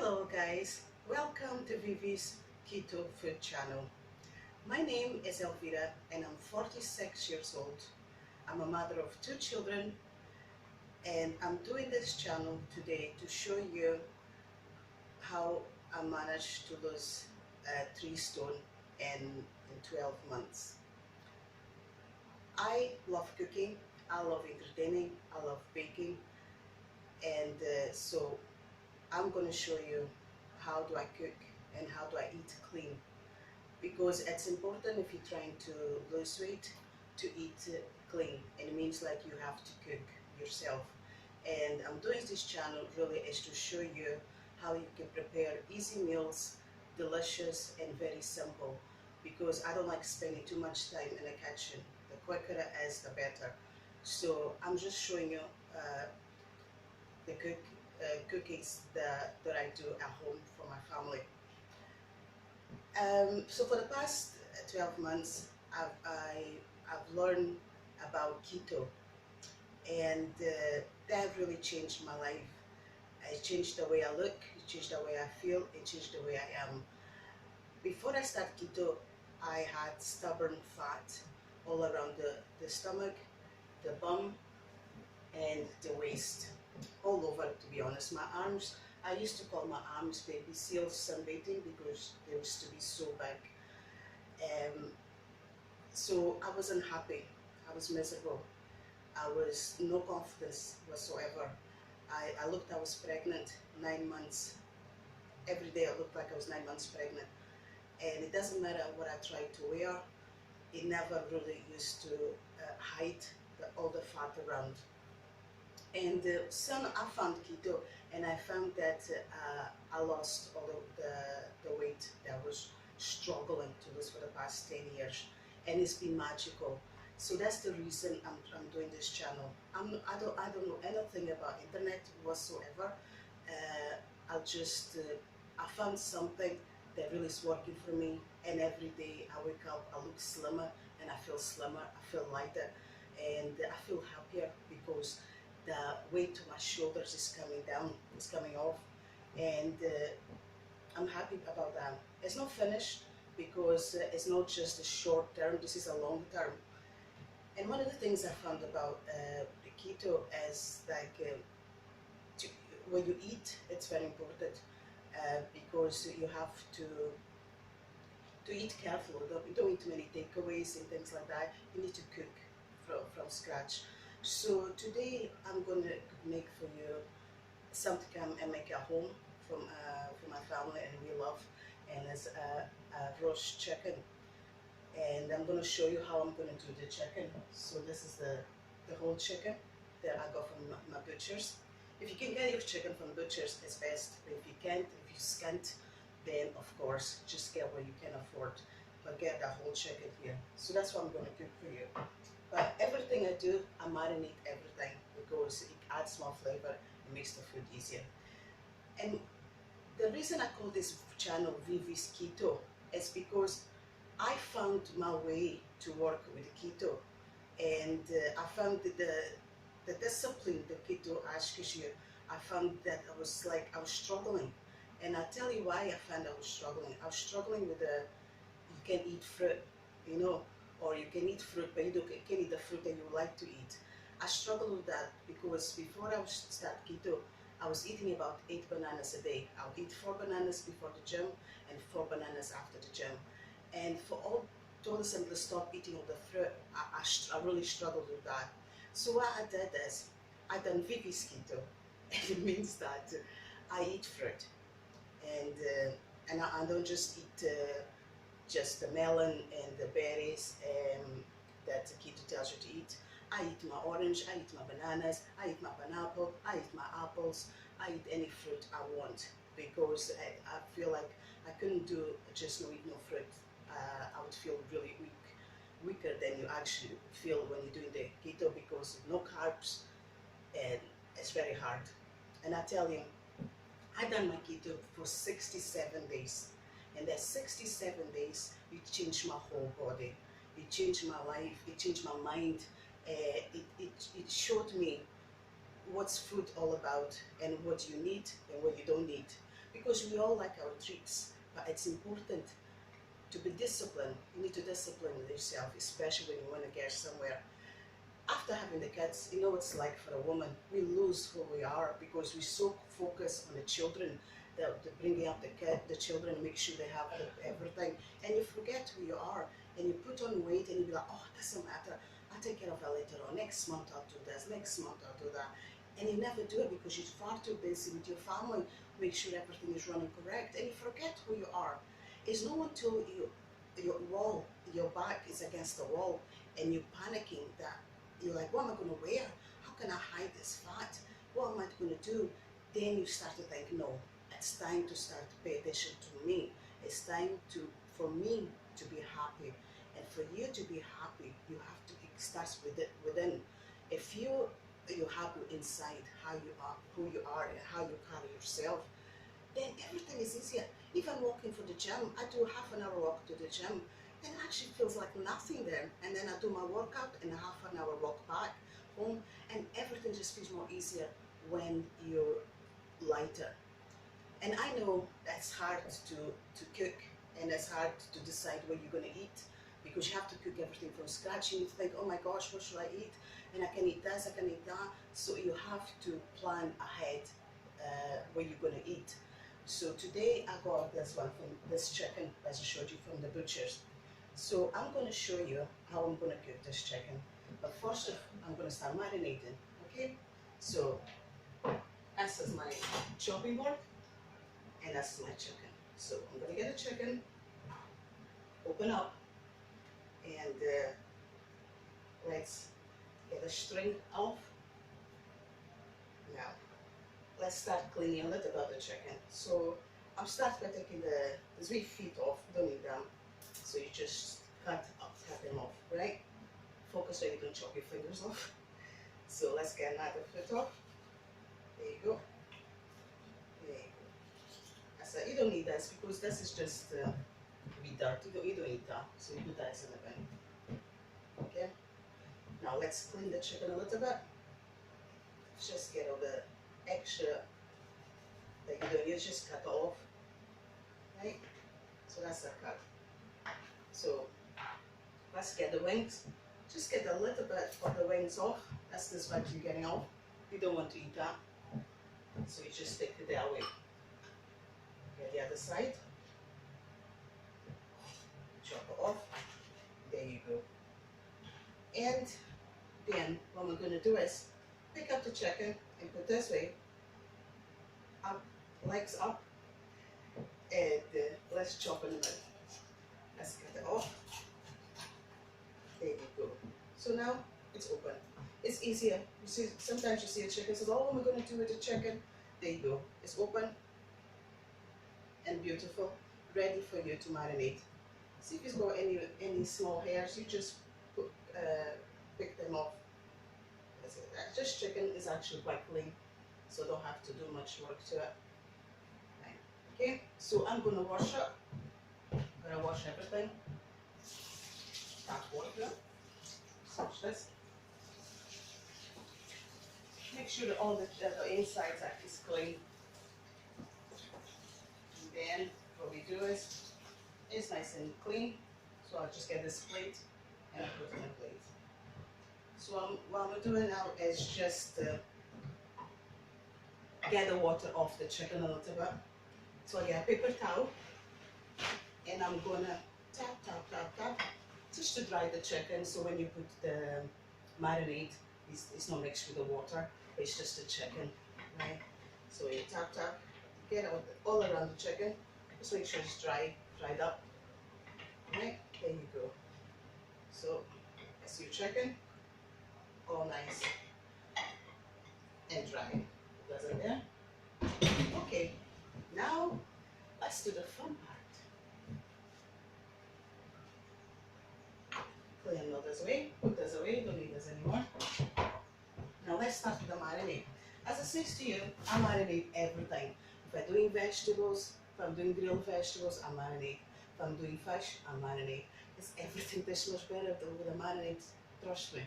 Hello guys, welcome to Vivi's Keto Food Channel. My name is Elvira and I'm 46 years old. I'm a mother of 2 children and I'm doing this channel today to show you how I managed to lose 3 stone in 12 months. I love cooking, I love entertaining, I love baking, and so I'm going to show you how do I cook and how do I eat clean, because it's important if you're trying to lose weight to eat clean, and it means like you have to cook yourself. And I'm doing this channel really is to show you how you can prepare easy meals, delicious and very simple, because I don't like spending too much time in the kitchen. The quicker it is, the better. So I'm just showing you the cookies that I do at home for my family. So for the past 12 months, I've learned about keto, and that really changed my life. It changed the way I look, it changed the way I feel, it changed the way I am. Before I started keto, I had stubborn fat all around the stomach, the bum, and the waist, all over, to be honest. My arms, I used to call my arms baby seals sunbathing because they used to be so big. So I wasn't happy, I was miserable, I was no confidence whatsoever. I looked, I was pregnant, 9 months. Every day I looked like I was 9 months pregnant. And it doesn't matter what I tried to wear, it never really used to hide all the fat around. And soon I found keto, and I found that I lost all the weight that I was struggling to lose for the past 10 years, and it's been magical. So that's the reason I'm doing this channel. I don't know anything about internet whatsoever. I found something that really is working for me, and every day I wake up, I look slimmer, and I feel slimmer, I feel lighter, and I feel happier because the weight to my shoulders is coming down, it's coming off, and I'm happy about that. It's not finished because it's not just a short term, this is a long term. And one of the things I found about the keto is like when you eat, it's very important because you have to eat carefully. Don't eat many takeaways and things like that. You need to cook from scratch. So today I'm going to make for you something I make at home for my family and we love, and it's a roast chicken. And I'm going to show you how I'm going to do the chicken. So this is the whole chicken that I got from my butchers. If you can get your chicken from butchers, it's best. But if you can't, if you can't, then of course just get what you can afford. But get the whole chicken here. So that's what I'm going to cook for you. But everything I do, I marinate everything because it adds more flavor and makes the food easier. And the reason I call this channel Vivi's Keto is because I found my way to work with keto, and I found the discipline the keto asks you. I found that I was struggling, and I'll tell you why I found I was struggling. I was struggling with you can eat fruit, you know, or you can eat fruit, but you can't eat the fruit that you like to eat. I struggled with that because before I start keto, I was eating about 8 bananas a day. I'll eat 4 bananas before the gym and 4 bananas after the gym. And for all told us to stop eating all the fruit, I really struggled with that. So what I did is, I done Vivi's Keto, and it means that I eat fruit, and I don't just eat just the melon and the berries that the keto tells you to eat. I eat my orange, I eat my bananas, I eat my pineapple, I eat my apples, I eat any fruit I want, because I feel like I couldn't do just no eat no fruit. I would feel really weaker than you actually feel when you're doing the keto, because no carbs and it's very hard. And I tell you, I done my keto for 67 days, and that 67 days it changed my whole body, it changed my life, it changed my mind. It showed me what's food all about and what you need and what you don't need. because we all like our treats, but it's important to be disciplined. You need to discipline yourself, especially when you want to get somewhere. After having the kids, you know what it's like for a woman. We lose who we are because we so focus on the children, the bringing up the children, make sure they have everything, and you forget who you are, and you put on weight, and you be like, oh, it doesn't matter. I'll take care of it later on. Next month I'll do this. Next month I'll do that, and you never do it because you're far too busy with your family, make sure everything is running correct, and you forget who you are. It's not until your back is against the wall, and you're panicking that you're like, what am I going to wear? How can I hide this fat? What am I going to do? Then you start to think, no, it's time to start to pay attention to me. It's time for me to be happy. And for you to be happy, you have to, it starts within. If you're happy inside how you are, who you are, and how you carry yourself, then everything is easier. Even walking for the gym, I do half an hour walk to the gym, and it actually feels like nothing there. And then I do my workout and a half an hour walk back home, and everything just feels more easier when you're lighter. And I know that's hard to cook, and it's hard to decide what you're going to eat, because you have to cook everything from scratch. You need to think, oh my gosh, what should I eat? And I can eat this, I can eat that. So you have to plan ahead what you're going to eat. So today I got this chicken, as I showed you, from the butcher's. So I'm going to show you how I'm going to cook this chicken. But first I'm going to start marinating, okay? So this is my chopping board, and this is my chicken. So I'm going to get a chicken, open up, and let's get a string off. Now, let's start cleaning a little bit of the chicken. So I'm starting by taking the 3 feet off, don't need them. So you just cut them off, right? Focus so you don't chop your fingers off. So let's get another foot off. There you go. There you go. I said you don't need this because this is just be dirty. You don't need that. So you put that in the bin. Okay. Now let's clean the chicken a little bit. Just get all the extra that you don't use, just cut it off. Right? So that's a cut. So let's get the wings. Just get a little bit of the wings off. That's this part you're getting off. You don't want to eat that. So you just take it that way. Get the other side. Chop it off. There you go. And then what we're going to do is pick up the chicken and put this way. Up, legs up. And let's chop it in the middle. Let's cut it off. There you go. So now it's open. It's easier. You see, sometimes you see a chicken, says, oh, what am I going to do with the chicken? There you go. It's open and beautiful, ready for you to marinate. See if it's got any small hairs, you just pick them off. That's it. This chicken is actually quite clean, so don't have to do much work to it. Right. Okay, so I'm going to wash it. I'm going to wash everything. Tap water. Wash this. Make sure that all the insides is clean. And then what we do is, it's nice and clean. So I'll just get this plate and I'll put it in a plate. So what I'm doing now is just get the water off the chicken a little bit. So I get a paper towel and I'm gonna tap, tap, tap, tap, just to dry the chicken. So when you put the marinade, it's not mixed with the water, it's just the chicken, right? So you tap, tap, get all around the chicken. Just make sure it's dried up, right? There you go. So that's your chicken, all nice and dry. That's in there. Okay, now let's do the fun part. Clean all this away, put this away, don't need this anymore. Now let's start with the marinade. As I said to you, I marinate everything. If I'm doing vegetables, if I'm doing grilled vegetables, I marinate. If I'm doing fish, I marinate. It's everything this much better with the marinade, trust me.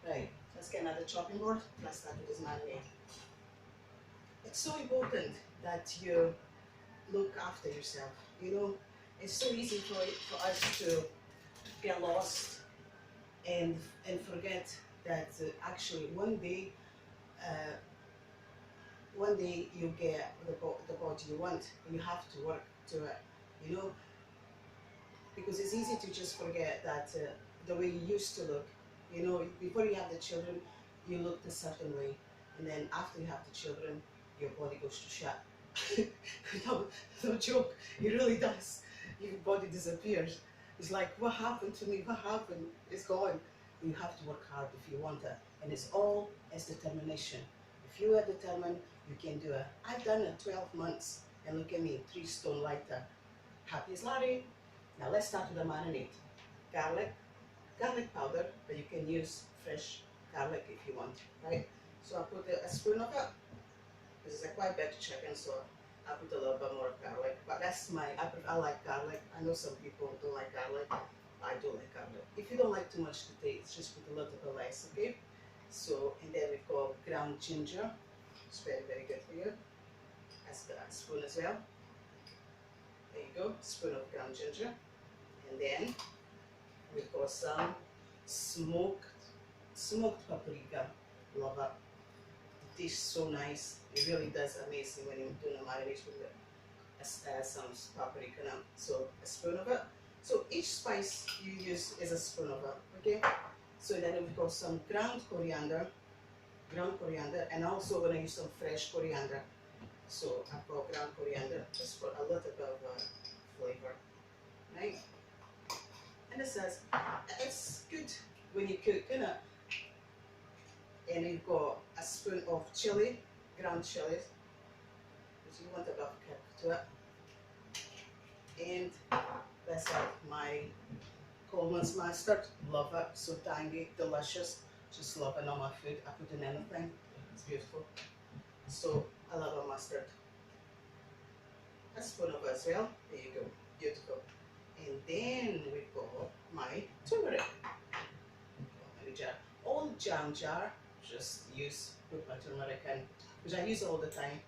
Right, let's get another chopping board. Let's start with this marinade. it's so important that you look after yourself. You know, it's so easy for us to get lost and forget that actually uh, one day you get the body you want. You have to work to it. You know, because it's easy to just forget that the way you used to look. You know, before you have the children, you looked a certain way, and then after you have the children, your body goes to shit. no, no joke. It really does. Your body disappears. It's like, what happened to me? What happened? It's gone. You have to work hard if you want it, and it's all as determination. If you are determined, you can do it. I've done it 12 months, and look at me, 3 stone lighter. Happy as Larry. Now let's start with the marinade. Garlic powder, but you can use fresh garlic if you want, right? So I put a spoon of it. This is a quite big chicken, so I put a little bit more of garlic. But that's I like garlic. I know some people don't like garlic. I do like garlic. If you don't like too much to taste, just put a little bit less, okay? So, and then we've got ground ginger. It's very, very good for you. That's a spoon as well. There you go, spoon of ground ginger. And then we've got some smoked paprika. Love it. It tastes so nice. It really does amazing when you're doing a marinade with some paprika now. So a spoon of it. So each spice you use is a spoon of it. Okay. So then we've got some ground coriander, and also we're gonna use some fresh coriander. So I've got ground coriander just for a little bit of flavor, right? And it says it's good when you cook, you know. And you've got a spoon of chili, ground chilies, because you want a bit of kick to it. And that's it, my Coleman's mustard. Love it, so tangy, delicious. Just love it on my food. I put in anything. It's beautiful. So I love a mustard. A spoon of it as well. There you go. Beautiful. And then we've got my turmeric. Old jam jar, just put my turmeric in, which I use all the time.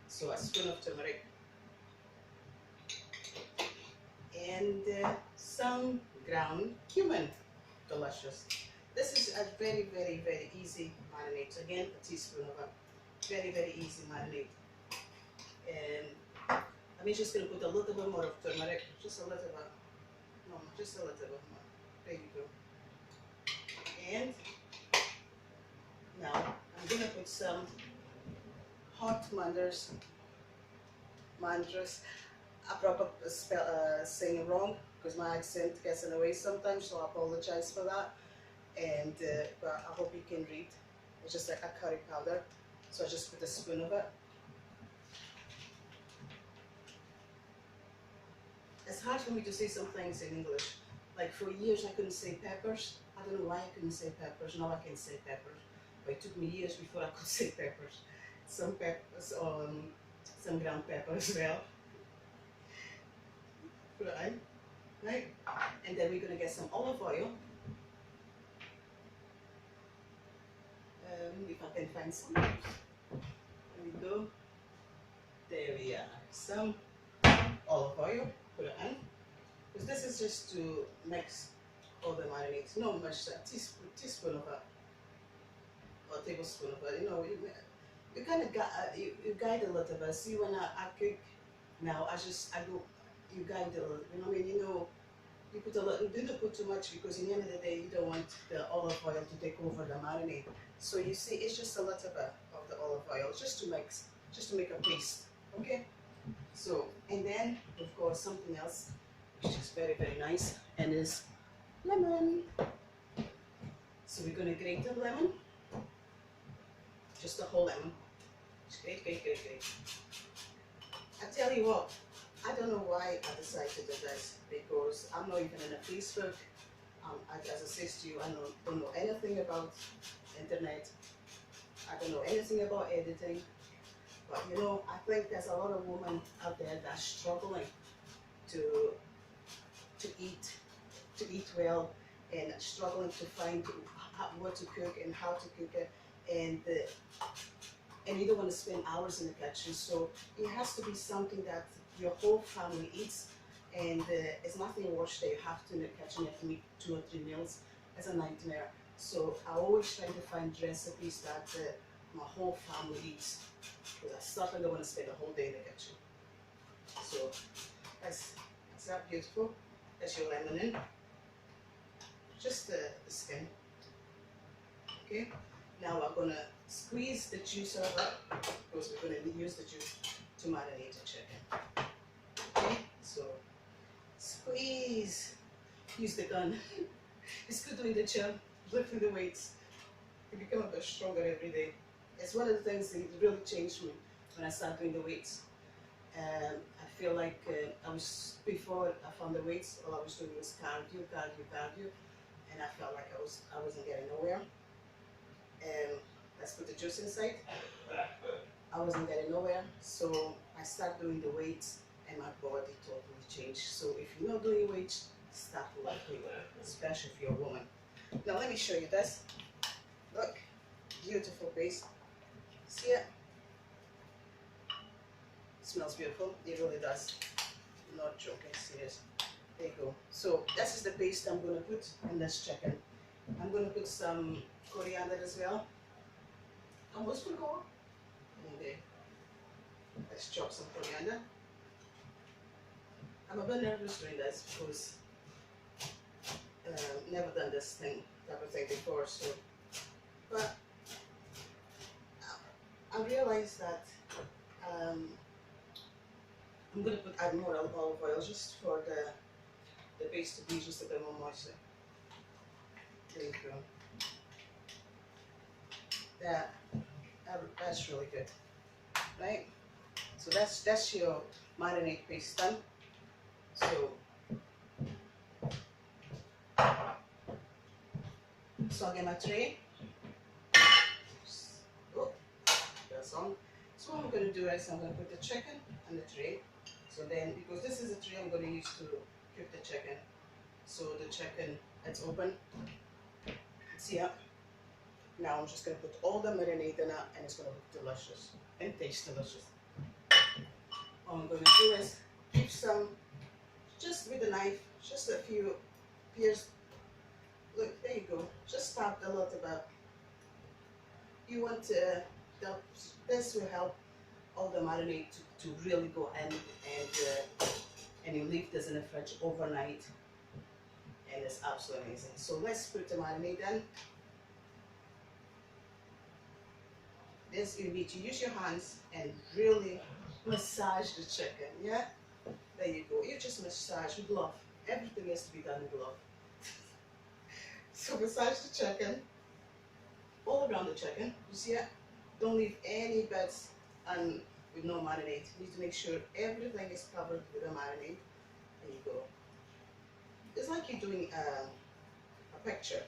So a spoon of turmeric. And some ground cumin. Delicious. This is a very, very, very easy marinade. So again, a teaspoon of it. Very, very easy marinade. And I'm just going to put a little bit more of turmeric, just a little bit. No, just a little bit more. There you go. And now I'm going to put some hot mandras. I probably saying it wrong because my accent gets in the way sometimes, so I apologize for that. And but I hope you can read. It's just like a curry powder. So I just put a spoon of it. It's hard for me to say some things in English. Like for years I couldn't say peppers. I don't know why I couldn't say peppers. Now I can say peppers. But it took me years before I could say peppers. Some peppers, some ground pepper as well. Right? And then we're gonna get some olive oil. If I can find some. There we go. There we are. Some olive oil. Put it in. Because this is just to mix all the marinades. Not much, a teaspoon of it. Or a tablespoon of it. You know, you kind of you guide a little bit. See, when I cook now, you guide a little. You know what I mean? You know, you put a little. Do not put too much because in the end of the day, you don't want the olive oil to take over the marinade. So you see, it's just a little bit of the olive oil, just to mix, just to make a paste. Okay. So, and then we've got something else, which is very, very nice, and is lemon. So we're going to grate the lemon, just a whole lemon. Just grate. I tell you what, I don't know why I decided to do this, because I'm not even in a Facebook. As I said to you, I don't know anything about internet. I don't know anything about editing. But you know, I think there's a lot of women out there that are struggling to eat well, and struggling to find what to cook and how to cook it, and and you don't want to spend hours in the kitchen. So it has to be something that your whole family eats, and it's nothing worse that you have to in the kitchen, you have to make 2 or 3 meals. It's a nightmare. So I always try to find recipes that my whole family eats, because I certainly don't want to spend a whole day in the kitchen. So that's that beautiful. That's your lemon in. Just the skin. Okay. Now we're gonna squeeze the juice out of that, because we're gonna use the juice to marinate the chicken. Okay. So squeeze. Use the gun. It's good doing the gym, lifting the weights. You become a bit stronger every day. It's one of the things that really changed me when I started doing the weights. I feel like before I found the weights, all I was doing was cardio, and I felt like I wasn't getting nowhere. Let's put the juice inside. I wasn't getting nowhere, so I started doing the weights, and my body totally changed. So if you're not doing weights, start lifting, especially if you're a woman. Now let me show you this. Look, beautiful paste. See it? Smells beautiful. It really does. I'm not joking, serious. There you go. So this is the paste I'm gonna put in this chicken. I'm gonna put some coriander as well. Almost forgot. And there. Let's chop some coriander. I'm a bit nervous doing this because never done this type of thing before. So, but I realized that I'm gonna add more olive oil just for the base to be just a bit more moisture. There you go. That's really good, right? So that's your marinade paste done. So I'll get my tray. Oh, that's on. So what I'm going to do is I'm going to put the chicken on the tray. So then, because this is a tray I'm going to use to cook the chicken. So the chicken, it's open. See up. Now I'm just going to put all the marinade in it, and it's going to look delicious and taste delicious. What I'm going to do is give some, just with a knife, just a few pierce. Look, there you go. Just tap a little bit. You want to, this will help all the marinade to really go in, and you leave this in the fridge overnight, and it's absolutely amazing. So let's put the marinade in. This, you need to use your hands and really massage the chicken, yeah? There you go. You just massage with glove. Everything has to be done with glove. So massage the chicken, all around the chicken, you see it? Don't leave any bits and with no marinade. You need to make sure everything is covered with a marinade. There you go. It's like you're doing a picture.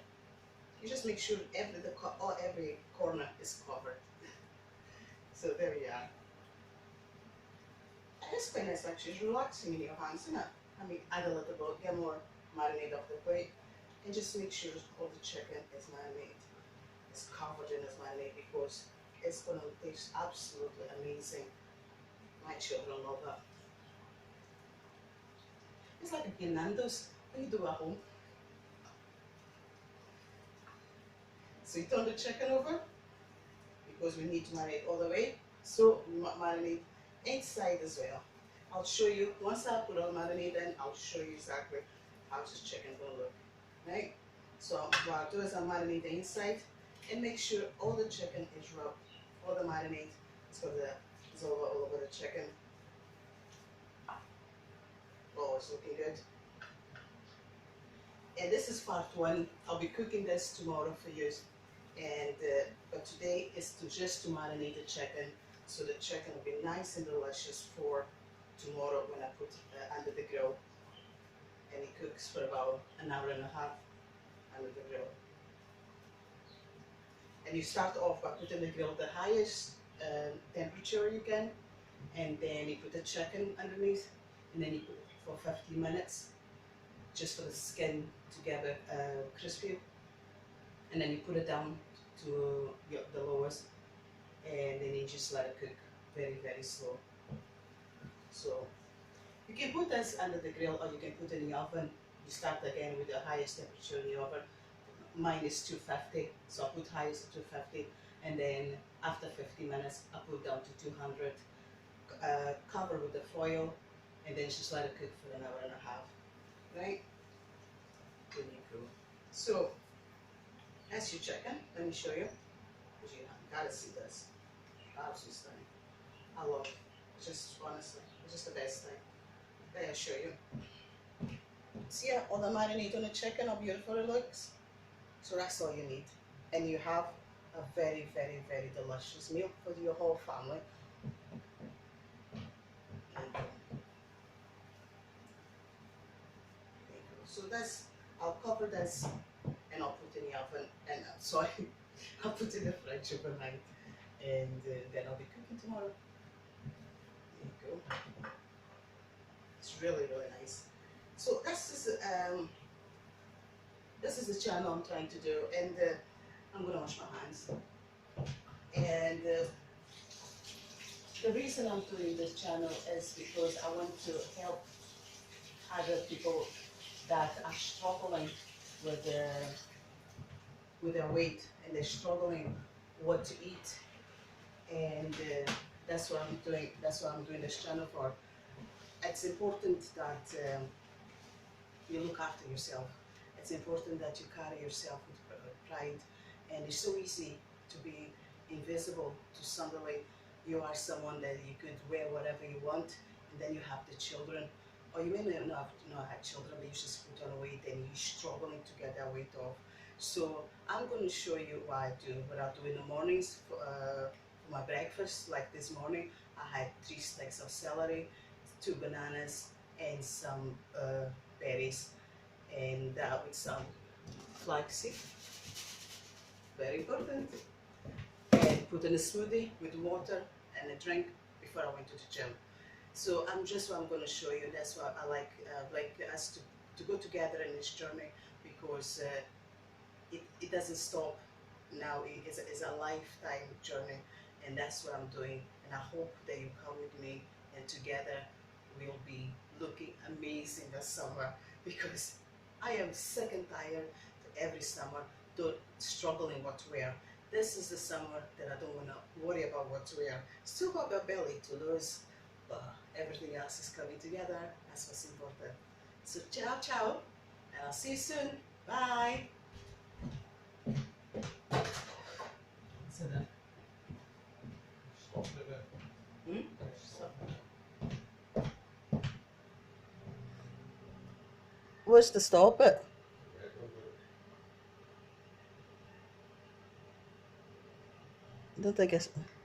You just make sure every corner is covered. So there you are. And it's quite nice actually. It's relaxing in your hands, isn't it? I mean, add a little bit, get more marinade off the plate, and just make sure all the chicken is marinated. It's covered in this marinade, because it's going to taste absolutely amazing. My children love that. It's like a guinandos when you do at home. So you turn the chicken over, because we need to marinate all the way. So we marinate inside as well. I'll show you, once I put all marinade in, I'll show you exactly how this chicken will look, right? So what I'll do is I'll marinate the inside, and make sure all the chicken is rubbed, all the marinade is all over the chicken. Oh, it's looking good. And this is part one. I'll be cooking this tomorrow for you. And but today is just to marinate the chicken, so the chicken will be nice and delicious for tomorrow when I put it under the grill, and it cooks for about an hour and a half under the grill. And you start off by putting the grill the highest temperature you can, and then you put the chicken underneath, and then you put it for 15 minutes just for the skin to get crispy, and then you put it down to the lowest, and then you just let it cook very, very slow. So you can put this under the grill or you can put it in the oven. You start again with the highest temperature in the oven. Mine is 250, so I put highest 250, and then after 50 minutes I put down to 200. Cover with the foil, and then just let it cook for an hour and a half. Right? Then you go. So as you chicken, let me show you. Because you gotta see this. Absolutely stunning. I love it. It's just honestly, it's just the best thing. Let me show you. See all the marinade on the chicken, how beautiful it looks? So that's all you need. And you have a very, very, very delicious meal for your whole family. There you go. There you go. So that's, I'll cover this and I'll put in the oven, and sorry, I'll put in the fridge overnight, and then I'll be cooking tomorrow. There you go. It's really, really nice. So this is the channel I'm trying to do, and I'm gonna wash my hands. And the reason I'm doing this channel is because I want to help other people that are struggling with their weight, and they're struggling what to eat, and that's what I'm doing. That's what I'm doing this channel for. It's important that you look after yourself. It's important that you carry yourself with pride, and it's so easy to be invisible to somebody. You are someone that you could wear whatever you want, and then you have the children, or you may not have children, but you just put on weight and you're struggling to get that weight off. So I'm going to show you what I do, what I do in the mornings for my breakfast. Like this morning, I had 3 sticks of celery, 2 bananas, and some berries, and with some flaxseed, very important, and put in a smoothie with water and a drink before I went to the gym. So I'm going to show you. That's why I like us to go together in this journey, because it doesn't stop now. It's a lifetime journey, and that's what I'm doing, and I hope that you come with me, and together we'll be looking amazing this summer, because I am sick and tired every summer struggling what to wear. This is the summer that I don't want to worry about what to wear. Still got my belly to lose, but everything else is coming together. That's what's important. So ciao, ciao, and I'll see you soon. Bye. So that. Hmm? Stop. Where's the stop it? I don't think it's.